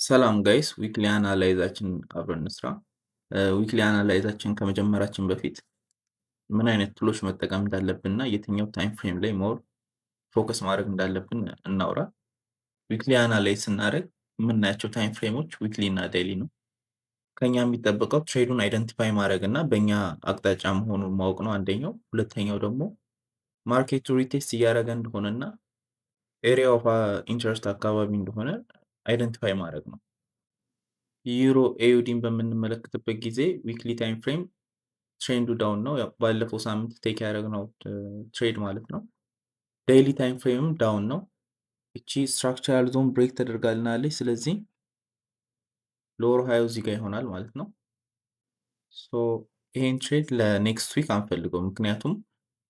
ሰላም ጋይስ ዊክሊ አናላይዛችን አብረን እንስራ። ዊክሊ አናላይዛችን ከመጀመራችን በፊት ምን አይነት ቱሎች መጠቀም እንዳለብን እና የትኛው ታይም ፍሬም ላይ ሞር ፎከስ ማድረግ እንዳለብን እናውራ። ዊክሊ አናላይዝ ስናደርግ የምናያቸው ታይም ፍሬሞች ዊክሊ እና ዴይሊ ነው። ከኛ የሚጠበቀው ትሬዱን አይደንቲፋይ ማድረግ እና በእኛ አቅጣጫ መሆኑን ማወቅ ነው አንደኛው። ሁለተኛው ደግሞ ማርኬቱ ሪቴስት እያደረገ እንደሆነና ኤሪያ ኦፍ ኢንትረስት አካባቢ እንደሆነ አይደንቲፋይ ማድረግ ነው። ዩሮ ኤዩዲን በምንመለከትበት ጊዜ ዊክሊ ታይም ፍሬም ትሬንዱ ዳውን ነው። ያው ባለፈው ሳምንት ቴክ ያደረግነው ትሬድ ማለት ነው። ዴይሊ ታይም ፍሬምም ዳውን ነው። እቺ ስትራክቸራል ዞን ብሬክ ተደርጋልናለች። ስለዚህ ሎወር ሃዩ እዚህ ጋር ይሆናል ማለት ነው። ሶ ይሄን ትሬድ ለኔክስት ዊክ አንፈልገው፣ ምክንያቱም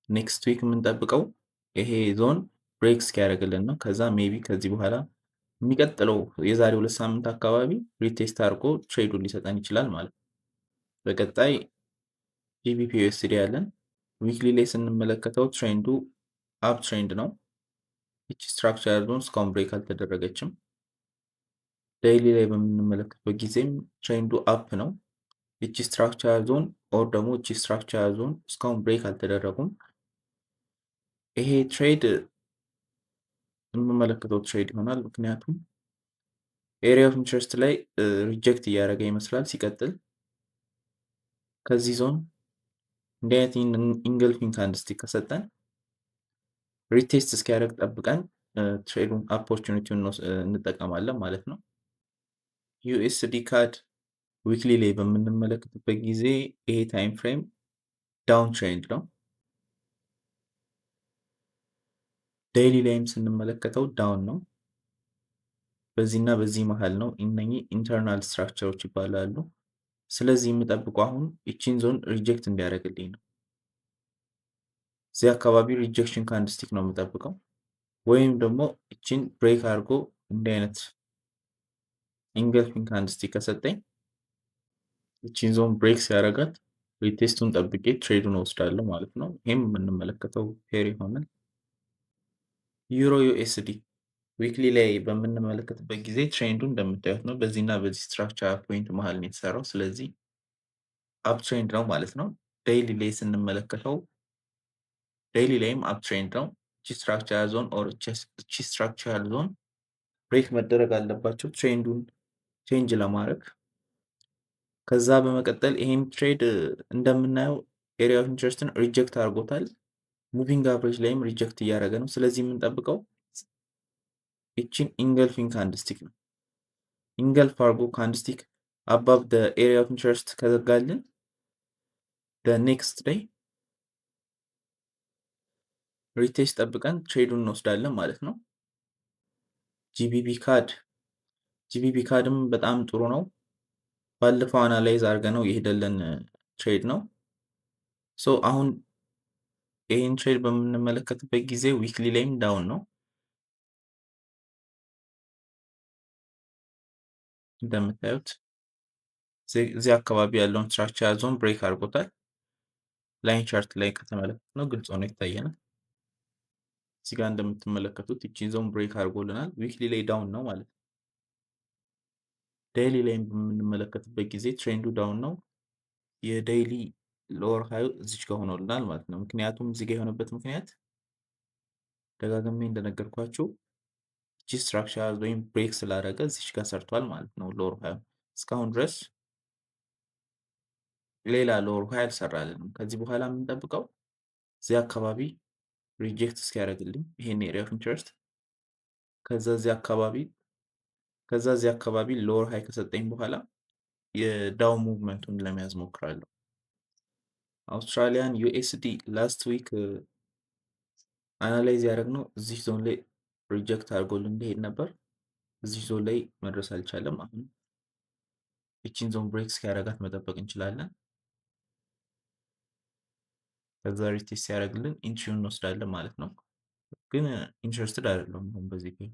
ኔክስት ዊክ የምንጠብቀው ይሄ ዞን ብሬክ እስኪያደርግልን ነው። ከዛ ሜቢ ከዚህ በኋላ የሚቀጥለው የዛሬ 2 ሳምንት አካባቢ ሪቴስት አድርጎ ትሬዱን ሊሰጠን ይችላል ማለት ነው። በቀጣይ ጂቢፒ ዩኤስዲ ያለን ዊክሊ ላይ ስንመለከተው ትሬንዱ አፕ ትሬንድ ነው። ይቺ ስትራክቸር ዞን እስካሁን ብሬክ አልተደረገችም። ዴይሊ ላይ በምንመለከትበት ጊዜም ትሬንዱ አፕ ነው። ይቺ ስትራክቸር ዞን ኦር ደግሞ ይቺ ስትራክቸር ዞን እስካሁን ብሬክ አልተደረጉም። ይሄ ትሬድ የምመለከተው ትሬድ ይሆናል፣ ምክንያቱም ኤሪያ ኦፍ ኢንትረስት ላይ ሪጀክት እያደረገ ይመስላል። ሲቀጥል ከዚህ ዞን እንዲህ አይነት ኢንገልፊንግ ካንድልስቲክ ከሰጠን ሪቴስት እስኪያደርግ ጠብቀን ትሬዱን ኦፖርቹኒቲውን እንጠቀማለን ማለት ነው። ዩኤስዲ ካድ ዊክሊ ላይ በምንመለከትበት ጊዜ ይሄ ታይም ፍሬም ዳውን ትሬንድ ነው። ዴይሊ ላይም ስንመለከተው ዳውን ነው። በዚህና በዚህ መሀል ነው። እነኚህ ኢንተርናል ስትራክቸሮች ይባላሉ። ስለዚህ የምጠብቀው አሁን ይቺን ዞን ሪጀክት እንዲያደርግልኝ ነው። እዚህ አካባቢ ሪጀክሽን ካንድልስቲክ ነው የምጠብቀው፣ ወይም ደግሞ ይቺን ብሬክ አድርጎ እንዲህ አይነት ኢንገልፊንግ ካንድልስቲክ ከሰጠኝ ይቺን ዞን ብሬክ ሲያደርጋት ሪቴስቱን ጠብቄ ትሬዱን ወስዳለሁ ማለት ነው። ይህም የምንመለከተው ፔር ይሆናል። ዩሮ ዩኤስዲ ዊክሊ ላይ በምንመለከትበት ጊዜ ትሬንዱ እንደምታዩት ነው። በዚህና በዚህ ስትራክቸር ፖይንት መሀል ነው የተሰራው። ስለዚህ አፕ ትሬንድ ነው ማለት ነው። ዴይሊ ላይ ስንመለከተው ዴይሊ ላይም አፕ ትሬንድ ነው። እቺ ስትራክቸር ዞን ኦር እቺ ስትራክቸር ዞን ብሬክ መደረግ አለባቸው ትሬንዱን ቼንጅ ለማድረግ። ከዛ በመቀጠል ይሄን ትሬድ እንደምናየው ኤሪያ ኦፍ ኢንትረስትን ሪጀክት አድርጎታል። ሙቪንግ አቨሬጅ ላይም ሪጀክት እያደረገ ነው። ስለዚህ የምንጠብቀው ይቺን ኢንገልፊንግ ካንድልስቲክ ነው። ኢንገልፍ አድርጎ ካንድልስቲክ አባብ ኤሪያ ኦፍ ኢንትረስት ከዘጋልን ኔክስት ዴይ ሪቴስት ጠብቀን ትሬዱን እንወስዳለን ማለት ነው። ጂቢቢ ካድም በጣም ጥሩ ነው። ባለፈው አናላይዝ አድርገ ነው የሄደልን ትሬድ ነው። ሶ አሁን ይህን ትሬድ በምንመለከትበት ጊዜ ዊክሊ ላይም ዳውን ነው። እንደምታዩት እዚህ አካባቢ ያለውን ስትራክቸር ዞን ብሬክ አድርጎታል። ላይን ቻርት ላይ ከተመለከት ነው ግልጽ ሆኖ ይታየናል። እዚህ ጋር እንደምትመለከቱት ይቺን ዞን ብሬክ አድርጎልናል። ዊክሊ ላይ ዳውን ነው ማለት ነው። ዴይሊ ላይ በምንመለከትበት ጊዜ ትሬንዱ ዳውን ነው። የዴይሊ ሎወር ሃዩ እዚች ጋር ሆኖልናል ማለት ነው። ምክንያቱም እዚህ ጋር የሆነበት ምክንያት ደጋግሜ እንደነገርኳችሁ እቺ ስትራክቸር ወይም ብሬክ ስላደረገ እዚች ጋር ሰርቷል ማለት ነው። ሎወር ሃዩ እስካሁን ድረስ ሌላ ሎወር ሃይ አልሰራልንም። ከዚህ በኋላ የምንጠብቀው እዚህ አካባቢ ሪጀክት እስኪያደርግልኝ ይሄን ኤሪያ ኦፍ ኢንትረስት ከዛ እዚህ አካባቢ ሎወር ሃይ ከሰጠኝ በኋላ የዳውን ሙቭመንቱን ለመያዝ ሞክራለሁ። አውስትራሊያን ዩኤስዲ ላስት ዊክ አናላይዝ ያደረግነው እዚህ ዞን ላይ ሪጀክት አድርጎልን እንደሄድ ነበር። እዚህ ዞን ላይ መድረስ አልቻለም። አሁን ይቺን ዞን ብሬክ እስኪያደርጋት መጠበቅ እንችላለን። ከዛ ሪቴስት ሲያደርግልን ኢንትሪውን እንወስዳለን ማለት ነው። ግን ኢንትረስትድ አይደለም አሁን በዚህ ጌም።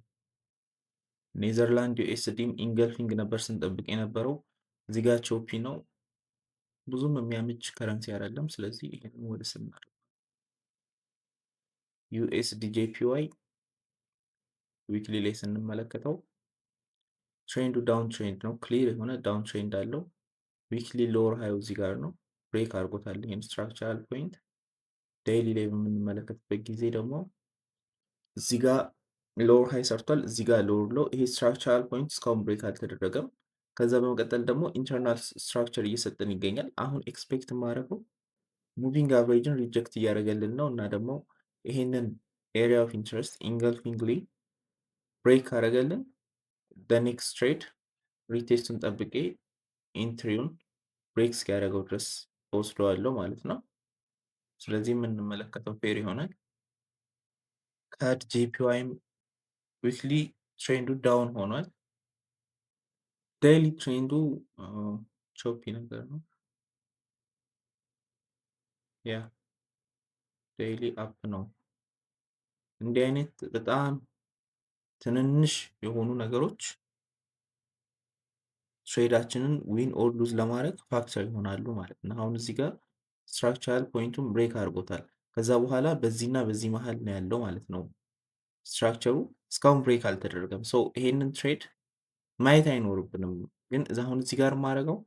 ኔዘርላንድ ዩኤስዲም ኢንገልፊንግ ነበር ስንጠብቅ የነበረው። እዚህ ጋር ቾፒ ነው፣ ብዙም የሚያምች ከረንሲ አይደለም። ስለዚህ ይሄንን ወደ ስር እናደርግ። ዩኤስዲ ጄፒዋይ ዊክሊ ላይ ስንመለከተው ትሬንዱ ዳውን ትሬንድ ነው። ክሊር የሆነ ዳውን ትሬንድ አለው። ዊክሊ ሎወር ሃዩ እዚህ ጋር ነው። ብሬክ አድርጎታል ይህን ስትራክቸራል ፖይንት። ዴይሊ ላይ በምንመለከትበት ጊዜ ደግሞ እዚህ ጋር ሎወር ሃይ ሰርቷል፣ እዚህ ጋር ሎወር ሎ። ይሄ ስትራክቸራል ፖይንት እስካሁን ብሬክ አልተደረገም። ከዛ በመቀጠል ደግሞ ኢንተርናል ስትራክቸር እየሰጠን ይገኛል። አሁን ኤክስፔክት የማደርገው ሙቪንግ አቨሬጅን ሪጀክት እያደረገልን ነው እና ደግሞ ይሄንን ኤሪያ ኦፍ ኢንትረስት ኢንገልፊንግሊ ብሬክ ካደረገልን ኔክስት ትሬድ ሪቴስቱን ጠብቄ ኢንትሪውን ብሬክ እስኪያደርገው ድረስ ወስደዋለሁ ማለት ነው። ስለዚህ የምንመለከተው ፔር ይሆናል። ካድ ጄፒዋይም ዊክሊ ትሬንዱ ዳውን ሆኗል። ዴይሊ ትሬንዱ ቾፒ ነገር ነው። ያ ዴይሊ አፕ ነው። እንዲህ አይነት በጣም ትንንሽ የሆኑ ነገሮች ትሬዳችንን ዊን ኦር ሉዝ ለማድረግ ፋክተር ይሆናሉ ማለት ነው። አሁን እዚህ ጋር ስትራክቸራል ፖይንቱን ብሬክ አድርጎታል። ከዛ በኋላ በዚህና በዚህ መሀል ነው ያለው ማለት ነው ስትራክቸሩ። እስካሁን ብሬክ አልተደረገም። ሰው ይሄንን ትሬድ ማየት አይኖርብንም። ግን አሁን እዚህ ጋር የማደርገው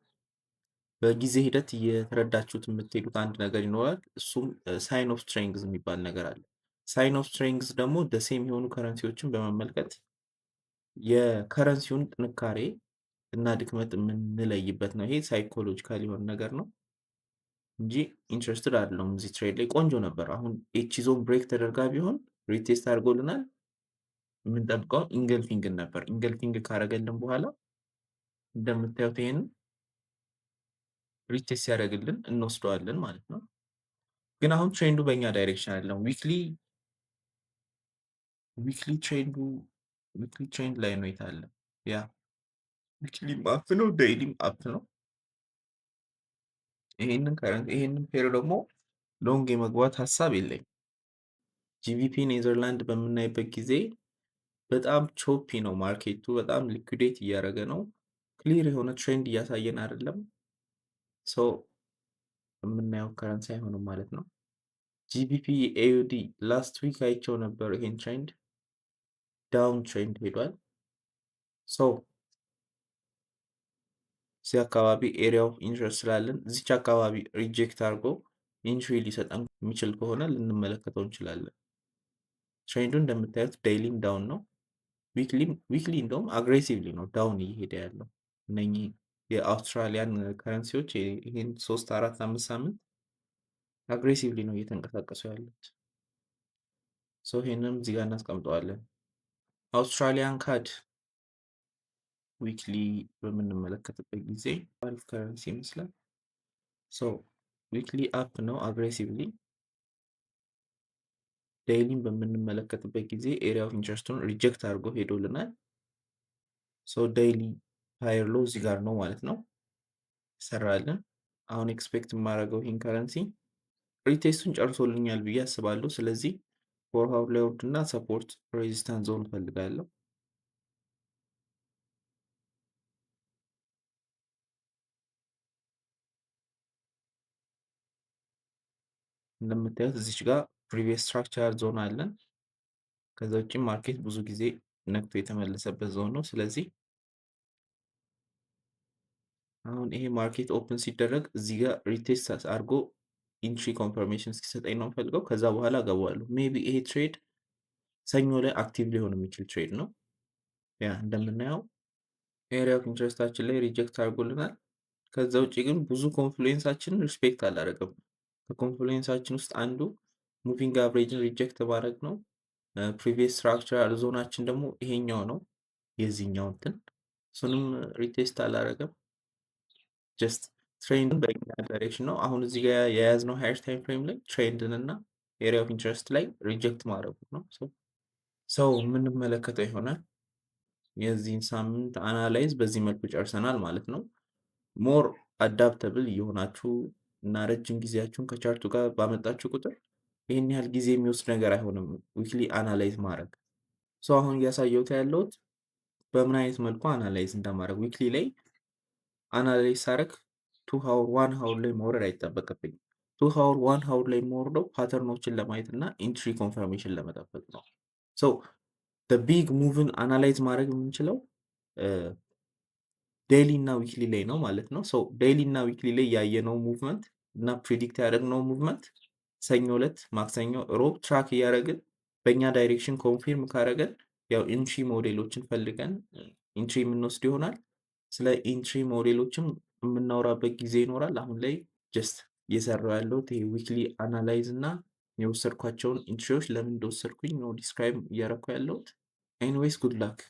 በጊዜ ሂደት እየተረዳችሁት የምትሄዱት አንድ ነገር ይኖራል። እሱም ሳይን ኦፍ ስትሬንግዝ የሚባል ነገር አለ። ሳይን ኦፍ ስትሬንግዝ ደግሞ ደሴም የሆኑ ከረንሲዎችን በመመልከት የከረንሲውን ጥንካሬ እና ድክመት የምንለይበት ነው። ይሄ ሳይኮሎጂካል የሆነ ነገር ነው እንጂ ኢንትረስትድ አይደለሁም እዚህ ትሬድ ላይ። ቆንጆ ነበር። አሁን ኤች ዞን ብሬክ ተደርጋ ቢሆን ሪቴስት አድርጎልናል። የምንጠብቀው ኢንገልፊንግን ነበር። ኢንገልፊንግ ካረገልን በኋላ እንደምታዩት ይሄንን ሪቴስት ሲያደርግልን እንወስደዋለን ማለት ነው። ግን አሁን ትሬንዱ በእኛ ዳይሬክሽን አይደለም። ዊክሊ ትሬንድ ላይ ነው የታለ። ያ ዊክሊም አፕ ነው፣ ዴይሊም አፕ ነው። ይሄንን ፔር ደግሞ ሎንግ የመግባት ሀሳብ የለኝ። ጂቪፒ ኔዘርላንድ በምናይበት ጊዜ በጣም ቾፒ ነው ማርኬቱ፣ በጣም ሊኩዴት እያደረገ ነው። ክሊር የሆነ ትሬንድ እያሳየን አይደለም። ሰው የምናየው ከረንሲ አይሆንም ማለት ነው። ጂቢፒ ኤዩዲ ላስት ዊክ አይቸው ነበር። ይሄን ትሬንድ ዳውን ትሬንድ ሄዷል። ሰው እዚህ አካባቢ ኤሪያ ኦፍ ኢንትረስት ስላለን እዚች አካባቢ ሪጀክት አድርጎ ኢንትሪ ሊሰጠን የሚችል ከሆነ ልንመለከተው እንችላለን። ትሬንዱ እንደምታዩት ዴይሊም ዳውን ነው። ዊክሊ እንደውም አግሬሲቭሊ ነው ዳውን እየሄደ ያለው። እነኚህ የአውስትራሊያን ከረንሲዎች ይህን 3 4 5 ሳምንት አግሬሲቭሊ ነው እየተንቀሳቀሱ ያሉት። ይሄንንም እዚህ ጋር እናስቀምጠዋለን። አውስትራሊያን ካድ ዊክሊ በምንመለከትበት ጊዜ አሪፍ ከረንሲ ይመስላል። ዊክሊ አፕ ነው አግሬሲቭሊ። ዴይሊን በምንመለከትበት ጊዜ ኤሪያ ኦፍ ኢንትረስቱን ሪጀክት አድርጎ ሄዶልናል። ዴይሊ ሃየር ሎ እዚህ ጋር ነው ማለት ነው ይሰራልን። አሁን ኤክስፔክት የማደርገው ይህን ከረንሲ ሪቴስቱን ጨርሶልኛል ብዬ አስባለሁ። ስለዚህ ፎርሃውድ ላይ ወርድ እና ሰፖርት ሬዚስታንስ ዞን እፈልጋለሁ። እንደምታዩት እዚች ጋር ፕሪቪየስ ስትራክቸር ዞን አለን። ከዛ ውጭ ማርኬት ብዙ ጊዜ ነክቶ የተመለሰበት ዞን ነው። ስለዚህ አሁን ይሄ ማርኬት ኦፕን ሲደረግ እዚህ ጋር ሪቴስት አድርጎ ኢንትሪ ኮንፈርሜሽን እስኪሰጠኝ ነው ፈልገው። ከዛ በኋላ እገባዋለሁ። ሜቢ ይሄ ትሬድ ሰኞ ላይ አክቲቭ ሊሆን የሚችል ትሬድ ነው። ያ እንደምናየው ኤሪያ ኦፍ ኢንትረስታችን ላይ ሪጀክት አድርጎልናል። ከዛ ውጭ ግን ብዙ ኮንፍሉዌንሳችንን ሪስፔክት አላደረገም። ከኮንፍሉዌንሳችን ውስጥ አንዱ ሙቪንግ አቨሬጅን ሪጀክት ማድረግ ነው። ፕሪቪየስ ስትራክቸራል ዞናችን ደግሞ ይሄኛው ነው የዚህኛው እንትን፣ እሱንም ሪቴስት አላደረገም። ጀስት ትሬንድን በኛ ዳይሬክሽን ነው። አሁን እዚህ ጋር የያዝነው ሃየር ታይም ፍሬም ላይ ትሬንድን እና ኤሪያ ኦፍ ኢንትረስት ላይ ሪጀክት ማድረጉ ነው። የምንመለከተው ይሆናል። የዚህን ሳምንት አናላይዝ በዚህ መልኩ ጨርሰናል ማለት ነው። ሞር አዳፕተብል እየሆናችሁ እና ረጅም ጊዜያችሁን ከቻርቱ ጋር ባመጣችሁ ቁጥር ይህን ያህል ጊዜ የሚወስድ ነገር አይሆንም ዊክሊ አናላይዝ ማድረግ። አሁን እያሳየሁት ያለሁት በምን አይነት መልኩ አናላይዝ እንደማድረግ። ዊክሊ ላይ አናላይዝ ሳረግ 2 ሃውር 1 ሃውር ላይ መውረድ አይጠበቅብኝ። 2 ሃውር 1 ሃውር ላይ የምወርደው ፓተርኖችን ለማየት እና ኢንትሪ ኮንፈርሜሽን ለመጠበቅ ነው። ቢግ ሙቭን አናላይዝ ማድረግ የምንችለው ዴይሊ እና ዊክሊ ላይ ነው ማለት ነው። ሶ ዴይሊ እና ዊክሊ ላይ ያየነው ሙቭመንት እና ፕሪዲክት ያደረግነው ሙቭመንት ሰኞ ዕለት፣ ማክሰኞ፣ ሮብ ትራክ እያደረግን በእኛ ዳይሬክሽን ኮንፊርም ካደረገን ያው ኢንትሪ ሞዴሎችን ፈልገን ኢንትሪ የምንወስድ ይሆናል። ስለ ኢንትሪ ሞዴሎችም የምናወራበት ጊዜ ይኖራል። አሁን ላይ ጀስት እየሰራው ያለሁት ይሄ ዊክሊ አናላይዝ እና የወሰድኳቸውን ኢንትሪዎች ለምን እንደወሰድኩኝ ነው ዲስክራይብ እያደረኩ ያለሁት። ኤኒዌይስ ጉድ ላክ።